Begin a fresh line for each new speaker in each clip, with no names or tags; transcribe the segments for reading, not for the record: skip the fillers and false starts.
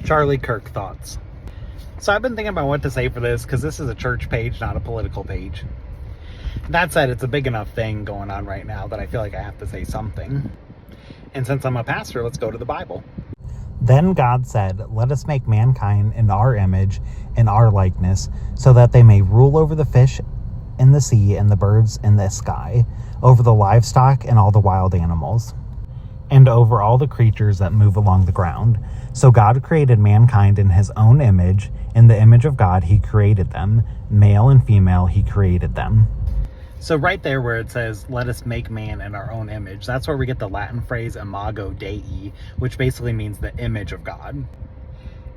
Charlie Kirk thoughts. So I've been thinking about what to say for this because this is a church page, not a political page. That said, it's a big enough thing going on right now that I feel like I have to say something. And since I'm a pastor, let's go to the Bible. Then God said, "Let us make mankind in our image, in our likeness, so that they may rule over the fish in the sea and the birds in the sky, over the livestock and all the wild animals, and over all the creatures that move along the ground." So God created mankind in his own image. In the image of God, he created them. Male and female, he created them. So right there where it says, "Let us make man in our own image," that's where we get the Latin phrase imago Dei, which basically means the image of God.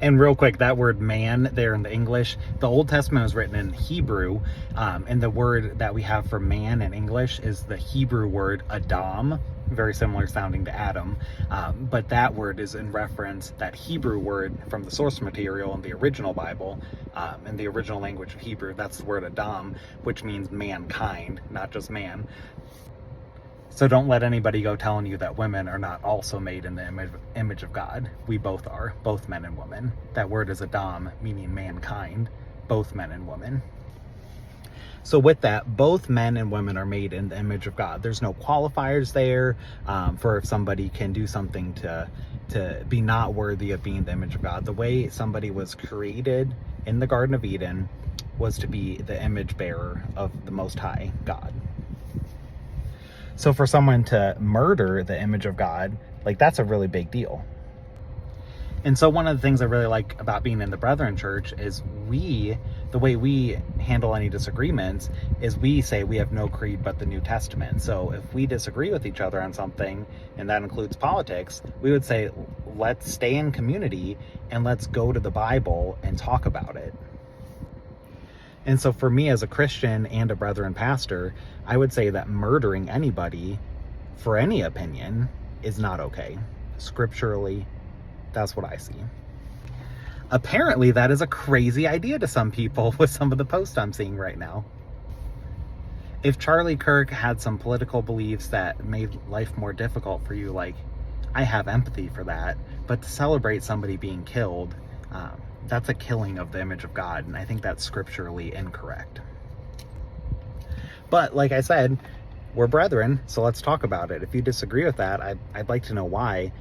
And real quick, that word man there in the English, the Old Testament was written in Hebrew, and the word that we have for man in English is the Hebrew word Adam, very similar sounding to Adam, but that word is in reference, that Hebrew word from the source material in the original Bible, in the original language of Hebrew, that's the word Adam, which means mankind, not just man. So don't let anybody go telling you that women are not also made in the image of God. We both are, both men and women. That word is Adam, meaning mankind, both men and women. So with that, both men and women are made in the image of God. There's no qualifiers there for if somebody can do something to be not worthy of being the image of God. The way somebody was created in the Garden of Eden was to be the image bearer of the Most High God. So for someone to murder the image of God, like, that's a really big deal. And so one of the things I really like about being in the Brethren Church is the way we handle any disagreements is we say we have no creed but the New Testament. So if we disagree with each other on something, and that includes politics, we would say, let's stay in community and let's go to the Bible and talk about it. And so for me as a Christian and a Brethren pastor, I would say that murdering anybody for any opinion is not okay. Scripturally, that's what I see. Apparently, that is a crazy idea to some people with some of the posts I'm seeing right now. If Charlie Kirk had some political beliefs that made life more difficult for you, like, I have empathy for that, but to celebrate somebody being killed, that's a killing of the image of God, and I think that's scripturally incorrect. But like I said, we're brethren, so let's talk about it. If you disagree with that, I'd like to know why.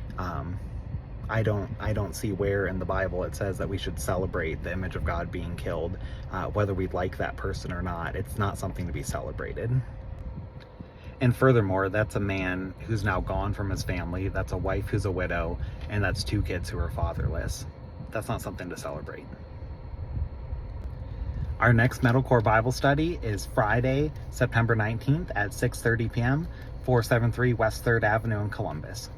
I don't see where in the Bible it says that we should celebrate the image of God being killed, whether we like that person or not. It's not something to be celebrated. And furthermore, that's a man who's now gone from his family, that's a wife who's a widow, and that's 2 kids who are fatherless. That's not something to celebrate. Our next Metalcore Bible study is Friday, September 19th at 6:30 p.m., 473 West 3rd Avenue in Columbus.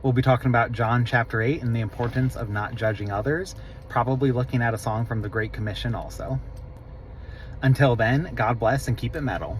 We'll be talking about John chapter 8 and the importance of not judging others, probably looking at a song from the Great Commission also. Until then, God bless and keep it metal.